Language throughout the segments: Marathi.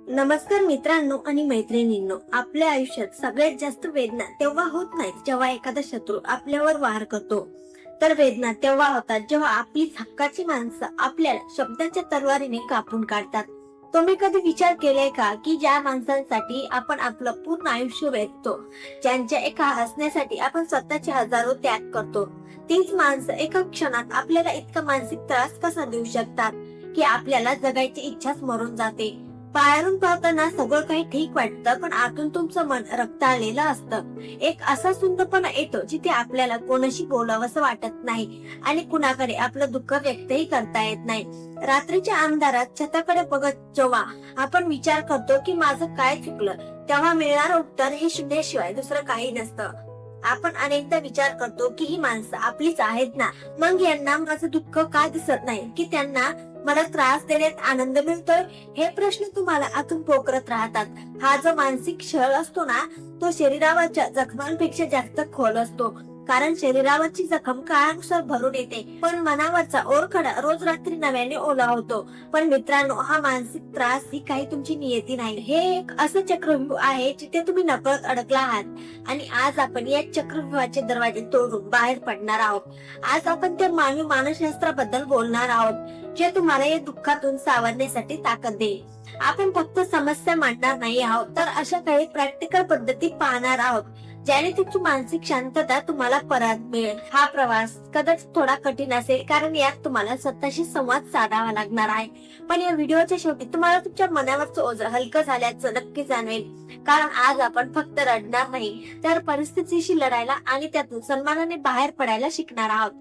नमस्कार मित्रांनो आणि मैत्रिणींनो, आपल्या आयुष्यात सगळ्यात जास्त वेदना तेव्हा होत नाहीत जेव्हा एखादा शत्रू आपल्यावर वार करतो, तर वेदना तेव्हा होतात जेव्हा आपली हक्काची माणसं आपल्याला शब्दाच्या तलवारीने कापून काढतात. तुम्ही कधी विचार केलाय का की ज्या माणसांसाठी आपण आपलं पूर्ण आयुष्य वेचतो, ज्यांच्या एका हसण्यासाठी आपण स्वतःचे हजारो त्याग करतो, तीच माणसं एका क्षणात आपल्याला इतका मानसिक त्रास कसा देऊ शकतात की आपल्याला जगायची इच्छाच मरून जाते. बाहेरून पाहताना सगळं काही ठीक वाटतं, पण आतून तुमचं मन रक्ताळलेलं असतं. एक असा सुंदरपणा येतो जिथे आपल्याला कोणाशी बोलावंसं वाटत नाही आणि कुणाकडे आपलं दुःख व्यक्तही करता येत नाही. रात्रीच्या अंधारात छताकडे बघत जेव्हा आपण विचार करतो की माझं काय चुकलं, तेव्हा मिळणारं उत्तर हे शून्याशिवाय दुसरं काही नसतं. आपण अनेकदा विचार करतो की ही माणसं आपलीच आहेत ना, मग यांना माझं दुःख का दिसत नाही की त्यांना मला त्रास देण्यात आनंद मिळतोय. हे प्रश्न तुम्हाला आतून पोखरत राहतात. हा जो मानसिक छळ असतो ना, तो शरीरावरच्या जखमांपेक्षा जास्त खोल असतो. कारण शरीरावरची जखम काळानुसार भरून येते, पण मनावरचा ओरखडा रोज रात्री नव्याने ओला होतो. पण मित्रांनो, हा मानसिक त्रास ही काही तुमची नियती नाही. हे एक असं चक्रव्यूह आहे जिथे तुम्ही नकळत अडकला आहात आणि आज आपण या चक्रव्यूहाचे दरवाजे तोडून बाहेर पडणार आहोत. आज आपण त्या मानवी मानसशास्त्राबद्दल बोलणार आहोत, जे तुम्हाला या दुःखातून सावरण्यासाठी ताकद देईल. आपण फक्त समस्या मांडणार नाही आहोत, तर अशा काही प्रॅक्टिकल पद्धती पाहणार आहोत ज्याने तुमची मानसिक शांतता तुम्हाला परत मिळेल. हा प्रवास कदाचित थोडा कठीण असेल, कारण यात तुम्हाला स्वतःशी संवाद साधावा लागणार आहे. पण या व्हिडिओच्या शेवटी तुम्हाला तुमच्या मनावरचं ओझं हलकं झाल्याचं नक्की जाणवेल. कारण आज आपण फक्त रडणार नाही, तर परिस्थितीशी लढायला आणि त्यातून सन्मानाने बाहेर पडायला शिकणार आहोत.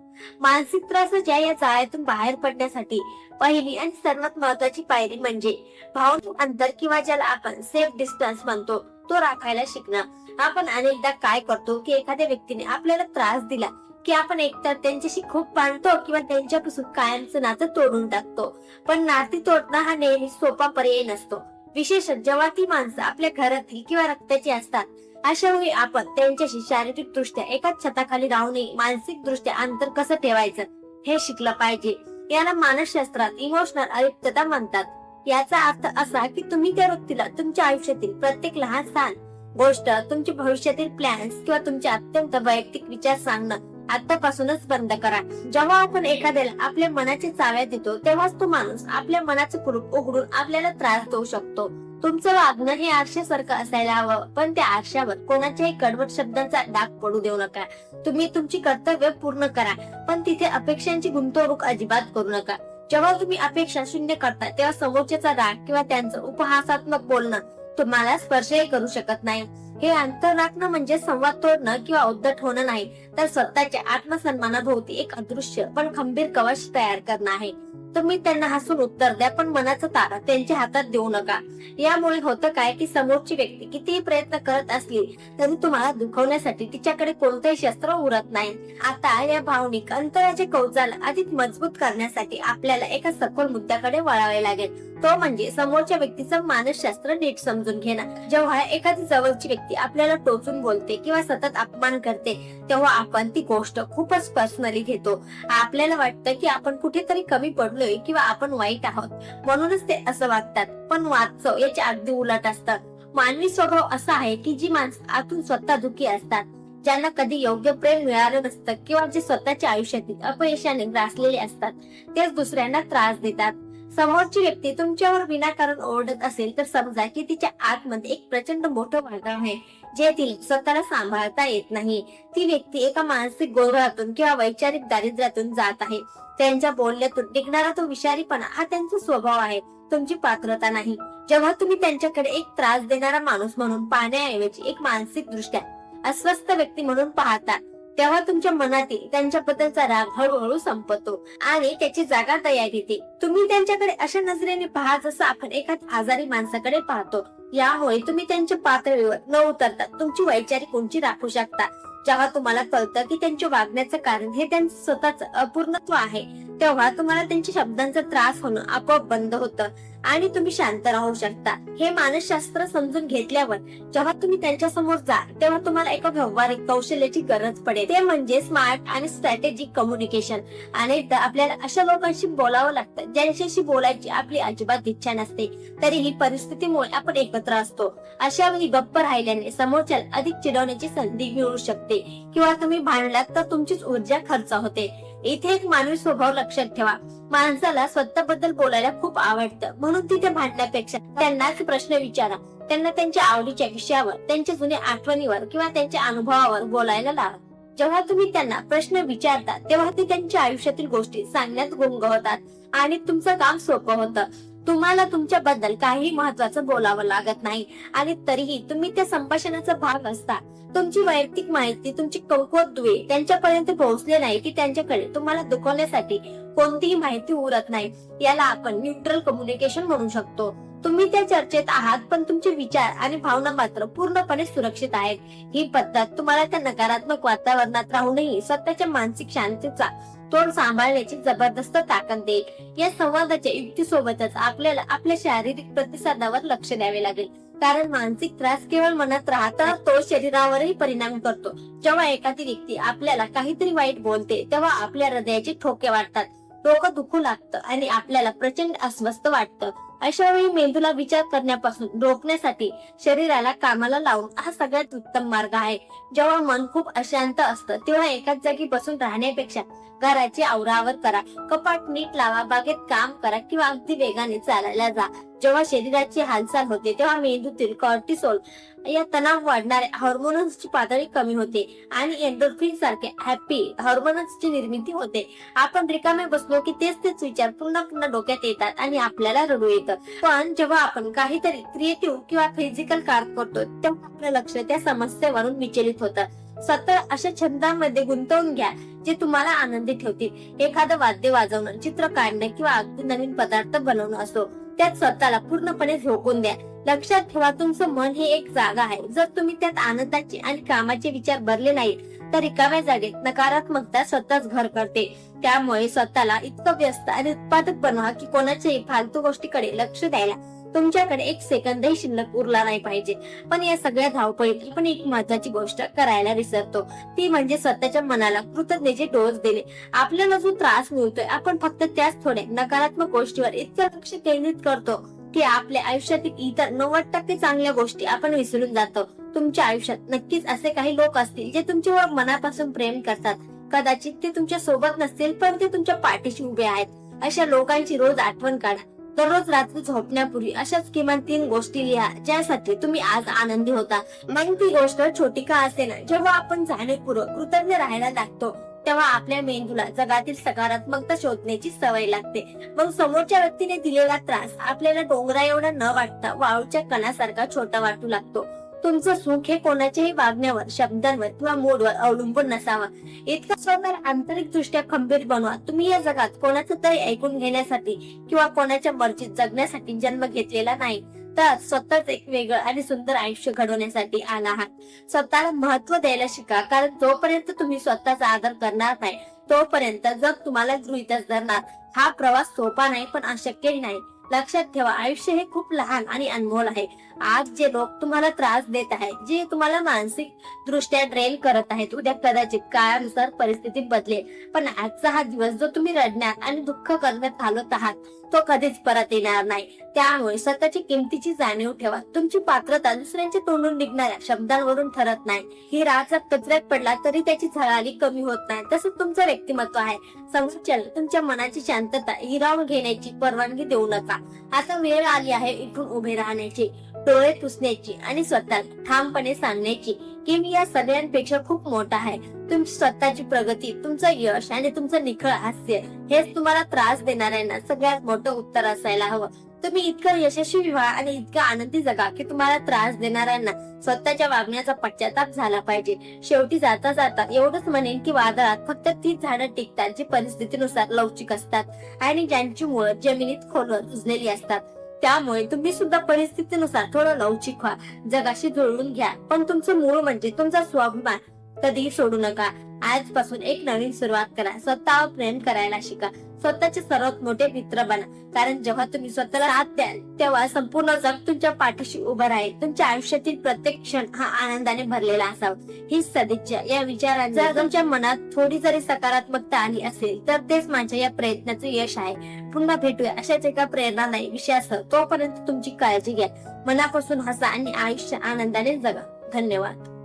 मानसिक त्रासाच्या या जाळ्यातून बाहेर पडण्यासाठी पहिली आणि सर्वात महत्वाची पायरी म्हणजे भावनिक अंतर, किंवा ज्याला आपण सेफ डिस्टन्स म्हणतो, तो राखायला शिकणं. आपण अनेकदा काय करतो की एखाद्या व्यक्तीने आपल्याला त्रास दिला की आपण एकतर त्यांच्याशी खूप बांधतो किंवा त्यांच्यापासून कायमचं नातं तोडून टाकतो. पण नाती तोडणं हा नेहमी सोपा पर्याय नसतो, विशेषतः जेव्हा ती माणसं आपल्या घरातील किंवा रक्ताची असतात. अशा वेळी आपण त्यांच्याशी शारीरिक दृष्ट्या एकाच छताखाली राहूनही मानसिक दृष्ट्या अंतर कसं ठेवायचं हे शिकलं पाहिजे. याला मानसशास्त्रात इमोशनल अलिप्तता म्हणतात. याचा अर्थ असा की तुम्ही त्या व्यक्तीला तुमच्या आयुष्यातील प्रत्येक लहान सहान गोष्ट, तुमचे भविष्यातील प्लॅन्स किंवा तुमचे अत्यंत वैयक्तिक विचार सांगणं आतापासूनच बंद करा. जेव्हा आपण एखाद्याला आपल्या मनाची चाव्या देतो, तेव्हाच तो माणूस आपल्या मनाचं कुलूप उघडून आपल्याला त्रास देऊ शकतो. तुमचं वागणं हे आरशासारखं असायला हवं, पण त्या आरशावर कोणाच्याही कडवट शब्दांचा डाग पडू देऊ नका. तुम्ही तुमची कर्तव्य पूर्ण करा, पण तिथे अपेक्षांची गुंतवणूक अजिबात करू नका. जेव्हा तुम्ही अपेक्षा शून्य करता, तेव्हा समोरच्याचा राग किंवा त्यांचं उपहासात्मक बोलणं तुम्हाला स्पर्शही करू शकत नाही. हे अंतर राखणं म्हणजे संवाद तोडणं किंवा उद्धट होणं नाही, तर स्वतःच्या आत्मसन्मानाभोवती एक अदृश्य पण खंबीर कवच तयार करणं आहे. तुम्ही त्यांना हसून उत्तर द्या, पण मनाचा तारा त्यांच्या हातात देऊ नका. यामुळे होतं काय की समोरची व्यक्ती कितीही प्रयत्न करत असली तरी तुम्हाला दुखवण्यासाठी तिच्याकडे कोणतेही शस्त्र उरत नाही. आता या भावनिक अंतराच्या कवचाला अधिक मजबूत करण्यासाठी आपल्याला एका सखोल मुद्द्याकडे वळावे लागेल. तो म्हणजे समोरच्या व्यक्तीचं मानसशास्त्र नीट समजून घेणं. जेव्हा एखादी जवळची व्यक्ती आपल्याला टोचून बोलते किंवा सतत अपमान करते, तेव्हा आपण ती गोष्ट खूपच पर्सनली घेतो. आपल्याला वाटतं की आपण कुठेतरी कमी पडलोय किंवा आपण वाईट आहोत, म्हणूनच ते असं वागतात. पण वास्तव याच्या अगदी उलट असतं. मानवी स्वभाव असा आहे की जी माणसं आतून स्वतः दुखी असतात, ज्यांना कधी योग्य प्रेम मिळालं नसतं किंवा जे स्वतःच्या आयुष्यातील अपयशाने ग्रासलेले असतात, तेच दुसऱ्यांना त्रास देतात. समोरची व्यक्ती तुमच्यावर विनाकारण ओरडत असेल तर समजा की तिच्या आतमध्ये एक प्रचंड मोठं वादळ आहे, जे तिला स्वतःला सांभाळता येत नाही. ती व्यक्ती एका मानसिक गोंधळातून किंवा वैचारिक दारिद्र्यातून जात आहे. त्यांच्या बोलण्यातून निघणारा तो विषारीपणा हा त्यांचा स्वभाव आहे, तुमची पात्रता नाही. जेव्हा तुम्ही त्यांच्याकडे एक त्रास देणारा माणूस म्हणून पाहण्याऐवजी एक मानसिक दृष्ट्या अस्वस्थ व्यक्ती म्हणून पाहता, तेव्हा तुमच्या मनातील त्यांच्याबद्दलचा राग हळूहळू संपतो आणि त्याची जागा तयार येते. तुम्ही त्यांच्याकडे अशा नजरेने पहा जसं आपण एका आजारी माणसाकडे पाहतो. यामुळे तुम्ही त्यांच्या पातळीवर न उतरता तुमची वैचारिक उंची राखू शकता. जेव्हा तुम्हाला कळतं की त्यांच्या वागण्याचं कारण हे त्यांचं स्वतःच अपूर्णत्व आहे, तेव्हा तुम्हाला त्यांच्या शब्दांचा त्रास होणं आपोआप बंद होतं आणि तुम्ही शांत राहू शकता. हे मानसशास्त्र समजून घेतल्यावर जेव्हा तुम्ही त्यांच्या समोर जा तेव्हा तुम्हाला एका व्यावहारिक कौशल्याची गरज पडेल, ते म्हणजे स्मार्ट आणि स्ट्रॅटेजिक कम्युनिकेशन. अनेकदा आपल्याला अशा लोकांशी बोलावं लागतं ज्यांच्याशी बोलायची आपली अजिबात इच्छा नसते, तरीही परिस्थितीमुळे आपण एकत्र असतो. अशा वेळी गप्प राहिल्याने समोरच्याला अधिक चिडवण्याची संधी मिळू शकते किंवा तुम्ही भांडलात तर तुमचीच ऊर्जा खर्च होते. इथे एक मानवी स्वभाव लक्षात ठेवा. माणसाला स्वतःबद्दल बोलायला खूप आवडतं, म्हणून तिथे भांडण्यापेक्षा त्यांनाच प्रश्न विचारा. त्यांना त्यांच्या आवडीच्या विषयावर, त्यांच्या जुन्या आठवणीवर किंवा त्यांच्या अनुभवावर बोलायला लावा. जेव्हा तुम्ही त्यांना प्रश्न विचारता तेव्हा ते त्यांच्या आयुष्यातील गोष्टी सांगण्यात गुंग होतात आणि तुमचं काम सोपं होतं. तुम्हाला तुमच्याबद्दल काही महत्वाचं बोलावं लागत नाही आणि तरीही तुम्ही त्या संभाषणाचा भाग असता. तुमची वैयक्तिक माहिती, तुमची कमकुवत दुवे त्यांच्यापर्यंत पोहोचले नाही की त्यांच्याकडे तुम्हाला दुखवण्यासाठी कोणतीही माहिती उरत नाही. याला आपण न्यूट्रल कम्युनिकेशन म्हणू शकतो. तुम्ही त्या चर्चेत आहात पण तुमचे विचार आणि भावना मात्र पूर्णपणे सुरक्षित आहेत. ही पद्धत तुम्हाला त्या नकारात्मक वातावरणात राहूनही स्वतःच्या मानसिक शांतीचा तोड सांभाळण्याची जबरदस्त ताकद देईल. या संवादाच्या युक्तीसोबतच आपल्याला आपल्या शारीरिक प्रतिसादावर लक्ष द्यावे लागेल, कारण मानसिक त्रास केवळ मनात राहता तो शरीरावरही परिणाम करतो. जेव्हा एखादी व्यक्ती आपल्याला काहीतरी वाईट बोलते तेव्हा आपल्या हृदयाचे ठोके वाढतात, डोकं दुखू लागतं आणि आपल्याला प्रचंड अस्वस्थ वाटतं. अशा वेळी मेंदूला विचार करण्यापासून रोखण्यासाठी शरीराला कामाला लावून हा सगळ्यात उत्तम मार्ग आहे. जेव्हा मन खूप अशांत असतं तेव्हा एकाच जागी बसून राहण्यापेक्षा घराची आवरावर करा, कपाट नीट लावा, बागेत काम करा किंवा अगदी वेगाने चालायला जा. जेव्हा शरीराची हालचाल होते तेव्हा मेंदूतील कॉर्टिसोल या तणाव वाढणाऱ्या हॉर्मोन्सची पातळी कमी होते आणि एंडोर्फिन सारखे हॅपी हॉर्मोन्सची निर्मिती होते. आपण रिकामे बसलो की तेच विचार पुन्हा पुन्हा डोक्यात येतात आणि आपल्याला रडू येतं. पण जेव्हा आपण काहीतरी क्रिएटिव्ह किंवा फिजिकल कार्य करतो तेव्हा आपलं लक्ष त्या समस्येवरून विचलित होतं. स्वतः अशा छंदांमध्ये गुंतवून घ्या जे तुम्हाला आनंदी ठेवतील. एखादं वाद्य वाजवणं, चित्र काढणं किंवा अगदी नवीन पदार्थ बनवणं असो, त्यात स्वतःला पूर्णपणे झोकून द्या. लक्षात ठेवा, तुमचं मन हे एक जागा आहे. जर तुम्ही त्यात आनंदाचे आणि कामाचे विचार भरले नाहीत तर रिकाम्या जागेत नकारात्मकता स्वतःच घर करते. त्यामुळे स्वतःला इतकं व्यस्त आणि उत्पादक बनवा की कोणाच्याही फालतू गोष्टीकडे लक्ष द्यायला तुमच्याकडे एक सेकंदही शिल्लक उरला नाही पाहिजे. पण या सगळ्या धावपळीत आपण एक महत्वाची गोष्ट करायला विसरतो, ती म्हणजे स्वतःच्या मनाला कृतज्ञतेचे डोस दिले. आपल्याला जो त्रास मिळतोय आपण फक्त त्याच थोड्या नकारात्मक गोष्टीवर इतकं लक्ष केंद्रित करतो की आपल्या आयुष्यातील इतर 90% चांगल्या गोष्टी आपण विसरून जातो. तुमच्या आयुष्यात नक्कीच असे काही लोक असतील जे तुमच्यावर मनापासून प्रेम करतात. कदाचित ते तुमच्या सोबत नसतील पण ते तुमच्या पाठीशी उभे आहेत. अशा लोकांची रोज आठवण काढा. दररोज रात्री झोपण्यापूर्वी अशाच किमान 3 गोष्टी लिहा ज्यासाठी तुम्ही आज आनंदी होता. मग ती गोष्ट छोटी का असेना, जेव्हा आपण जाणीवपूर्वक कृतज्ञ राहायला लागतो तेव्हा आपल्या मेंदूला जगातील सकारात्मकता शोधण्याची सवय लागते. मग समोरच्या व्यक्तीने दिलेला त्रास आपल्याला डोंगरा एवढा न वाटता वाळूच्या कणासारखा छोटा वाटू लागतो. तुमचं सुख हे कोणाच्याही वागण्यावर, शब्दांवर किंवा मूडवर अवलंबून नसावं. इतकं स्वतः आंतरिक दृष्ट्या खंबीर बनवा. तुम्ही या जगात कोणाचं तरी ऐकून घेण्यासाठी किंवा कोणाच्या मर्जीत जगण्यासाठी जन्म घेतलेला नाही, तर स्वतःच एक वेगळं आणि सुंदर आयुष्य घडवण्यासाठी आला आहात. स्वतःला महत्व द्यायला शिका, कारण जोपर्यंत तुम्ही स्वतःचा आदर करणार नाही तोपर्यंत जग तुम्हाला गृहीतच धरणार. हा प्रवास सोपा नाही पण अशक्यही नाही. लक्षात ठेवा, आयुष्य हे खूप लहान आणि अनमोल आहे. आज जे लोक तुम्हाला त्रास देत आहेत, जे तुम्हाला मानसिक दृष्ट्या ड्रेन करत आहेत, उद्या कदाचित काळानुसार परिस्थिती बदलेल. पण आजचा हा दिवस जो तुम्ही रडण्यात आणि दुःख करण्यात घालवत आहात तो कधीच परत येणार नाही. त्यामुळे स्वतःची किमतीची जाणीव ठेवा. तुमची पात्रता दुसऱ्यांच्या तोंडून निघणाऱ्या शब्दांवरून ठरत नाही. ही राजा कचऱ्यात पडला तरी त्याची झळाळी कमी होत नाही. तसंच तुमचं व्यक्तिमत्व आहे. समोरच्याला तुमच्या मनाची शांतता हिरावून घेण्याची परवानगी देऊ नका. आता वेळ आली आहे इथून उभे राहण्याची, डोळे पुसण्याची आणि स्वतः ठामपणे सांगण्याची की मी या सगळ्यांपेक्षा खूप मोठा आहे. तुमची स्वतःची प्रगती, तुमचं यश आणि तुमचं निखळ हास्य हेच तुम्हाला त्रास देणाऱ्यांना सगळ्यात मोठं उत्तर असायला हवं. तुम्ही इतकं यशस्वी व्हा आणि इतका आनंदी जगा की तुम्हाला त्रास देणाऱ्यांना स्वतःच्या वागण्याचा पश्चाताप झाला पाहिजे. शेवटी जाता जाता एवढंच म्हणेन की वादळात फक्त तीच झाडं टिकतात जी परिस्थितीनुसार लवचिक असतात आणि ज्यांची मुळं जमिनीत खोलवर रुजलेली असतात. त्यामुळे तुम्ही सुद्धा परिस्थितीनुसार थोडं लवचिक व्हा, जगाशी जुळवून घ्या, पण तुमचं मूळ म्हणजे तुमचा स्वाभिमान कधीही सोडू नका. आजपासून एक नवीन सुरुवात करा. स्वतःवर प्रेम करायला शिका. स्वतःचे सर्वात मोठे मित्र बना. कारण जेव्हा तुम्ही स्वतःला साथ द्याल तेव्हा संपूर्ण जग तुमच्या पाठीशी उभं राहील. तुमच्या आयुष्यातील प्रत्येक क्षण हा आनंदाने भरलेला असावा, ही सदिच्छा. या विचारांनी जर तुमच्या मनात थोडी जरी सकारात्मकता आली असेल तर तेच माझ्या या प्रयत्नाचे यश आहे. पुन्हा भेटूया अशाच एका प्रेरणादायी विषयासह. तोपर्यंत तुमची काळजी घ्या. मनापासून हसा आणि आयुष्य आनंदाने जगा. धन्यवाद.